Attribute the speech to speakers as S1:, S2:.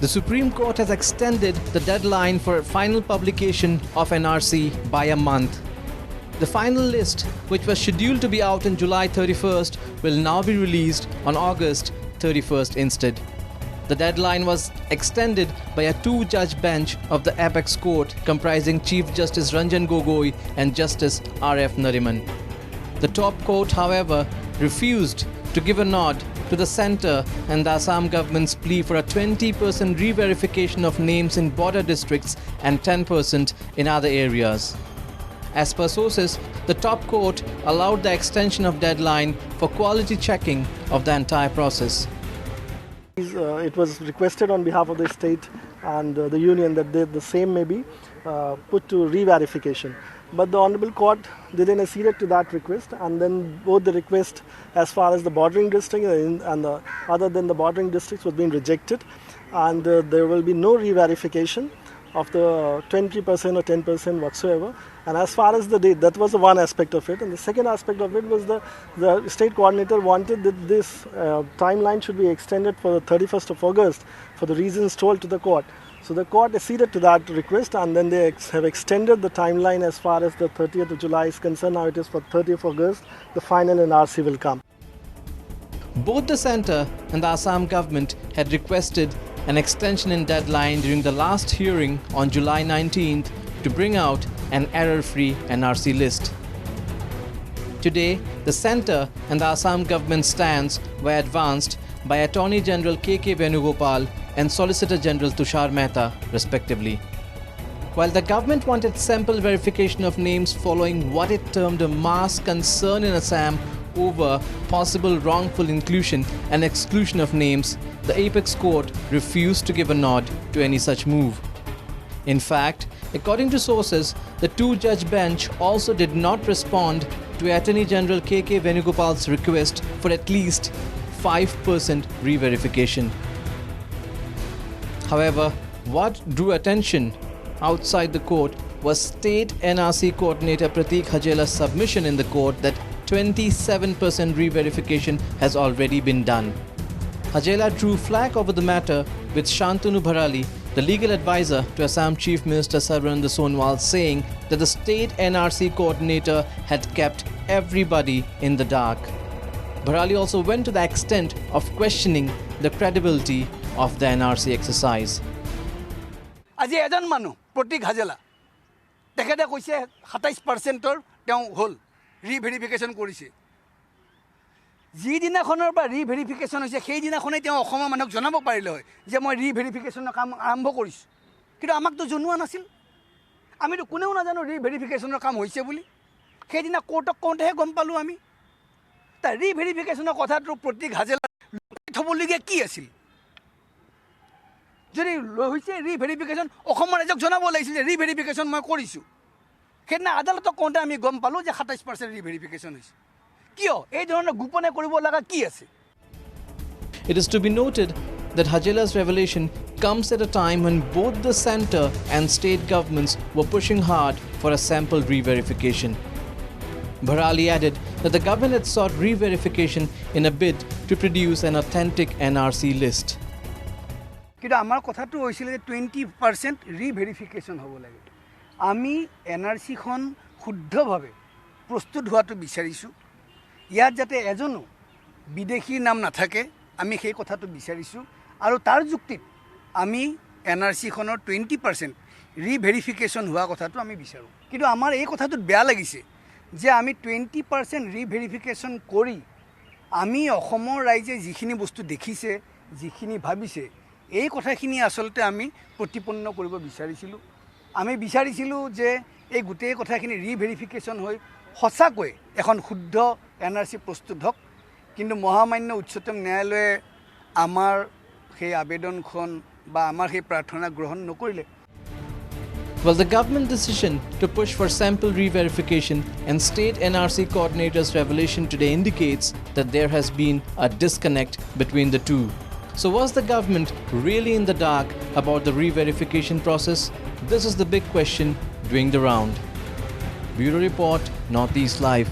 S1: The Supreme Court has extended the deadline for final publication of NRC by a month. The final list, which was scheduled to be out on July 31st, will now be released on August 31st instead. The deadline was extended by a two-judge bench of the Apex Court comprising Chief Justice Ranjan Gogoi and Justice R.F. Nariman. The top court, however, refused to give a nod to the centre and the Assam government's plea for a 20% re-verification of names in border districts and 10% in other areas. As per sources, the top court allowed the extension of deadline for quality checking of the entire process.
S2: It was requested on behalf of the state and the union that the same may be put to re-verification. But the Honorable Court didn't accede to that request, and then both the request as far as the bordering district and the other than the bordering districts was being rejected, and there will be no re-verification of the 20% or 10% whatsoever. And as far as the date, that was the one aspect of it. And the second aspect of it was the state coordinator wanted that this timeline should be extended for the 31st of August for the reasons told to the court. So the court acceded to that request, and then they have extended the timeline as far as the 30th of July is concerned. Now it is for 30th of August, the final NRC will come.
S1: Both the centre and the Assam government had requested an extension in deadline during the last hearing on July 19th to bring out an error-free NRC list. Today, the centre and the Assam government stands were advanced by Attorney General K.K. Venugopal and Solicitor General Tushar Mehta, respectively. While the government wanted sample verification of names following what it termed a mass concern in Assam over possible wrongful inclusion and exclusion of names, the Apex Court refused to give a nod to any such move. In fact, according to sources, the two-judge bench also did not respond to Attorney General K.K. Venugopal's request for at least 5% re-verification. However, what drew attention outside the court was State NRC Coordinator Prateek Hajela's submission in the court that 27% re-verification has already been done. Hajela drew flak over the matter with Shantanu Bharali, the legal advisor to Assam Chief Minister Sarbananda Sonowal, saying that the State NRC coordinator had kept everybody in the dark. Bharali also went to the extent of questioning the credibility of the NRC exercise.
S3: আজি এজন মানুহ প্ৰতীক হাজেলা তেখেতে কৈছে 27%ৰ তেওঁ হল ৰি-ভেৰিফিকেশন কৰিছে। যিদিনাখনৰ পৰা ৰি-ভেৰিফিকেশন হৈছে সেই দিনাখনেই তেওঁ অসমৰ মানুহক জনাব পাৰিলে হয় যে মই ৰি-ভেৰিফিকেশনৰ কাম আৰম্ভ কৰিছোঁ, কিন্তু আমাকতো জনোৱা নাছিল। আমিতো কোনেও নাজানো ৰি-ভেৰিফিকেশনৰ কাম হৈছে বুলি। সেইদিনা কোৰ্টক কওঁতেহে গম পালোঁ আমি। তাৰ ৰি-ভেৰিফিকেশনৰ কথাটো প্ৰতীক হাজেলা থ'বলগীয়া কি আছিল? যদি হৈছে ৰি-ভেৰিফিকেশন অসমৰ ৰাইজক জনাব লাগিছিল যে ৰি-ভেৰিফিকেশন মই কৰিছোঁ। সেইদিনা আদালতক কওঁতে আমি গম পালোঁ যে 27% ৰি-ভেৰিফিকেশন হৈছে। কিয় এই ধৰণৰ গোপনে কৰিব লগা কি আছে?
S1: It is to be noted that Hajela's revelation comes at a time when both the centre and state governments were pushing hard for a sample re-verification. Bharali added that the government had sought re-verification in a bid to produce an authentic NRC list.
S3: কিন্তু আমাৰ কথাটো হৈছিল যে 20% ৰি-ভেৰিফিকেশন হ'ব লাগে। আমি NRCখন শুদ্ধভাৱে প্ৰস্তুত হোৱাটো বিচাৰিছোঁ। ইয়াত যাতে এজনো বিদেশীৰ নাম নাথাকে আমি সেই কথাটো বিচাৰিছোঁ, আৰু তাৰ যুক্তিত আমি NRCখনৰ 20% ৰি-ভেৰিফিকেশন হোৱা কথাটো আমি বিচাৰোঁ। কিন্তু আমাৰ এই কথাটোত বেয়া লাগিছে যে আমি 20% ৰি-ভেৰিফিকেশন কৰি আমি অসমৰ ৰাইজে যিখিনি বস্তু দেখিছে, যিখিনি ভাবিছে, এই কথাখিনি আচলতে আমি প্ৰতিপন্ন কৰিব বিচাৰিছিলোঁ। আমি বিচাৰিছিলোঁ যে এই গোটেই কথাখিনি ৰি-ভেৰিফিকেশন হৈ সঁচাকৈ এখন শুদ্ধ NRC প্ৰস্তুত হওক, কিন্তু মহামান্য উচ্চতম ন্যায়ালয়ে আমাৰ সেই আবেদনখন বা আমাৰ সেই প্ৰাৰ্থনা গ্ৰহণ নকৰিলে।
S1: Well, the government decision to push for sample re-verification and State NRC coordinator's revelation today indicates that there has been a disconnect between the two. So was the government really in the dark about the re-verification process? This is the big question doing the round. Bureau Report, Northeast Live.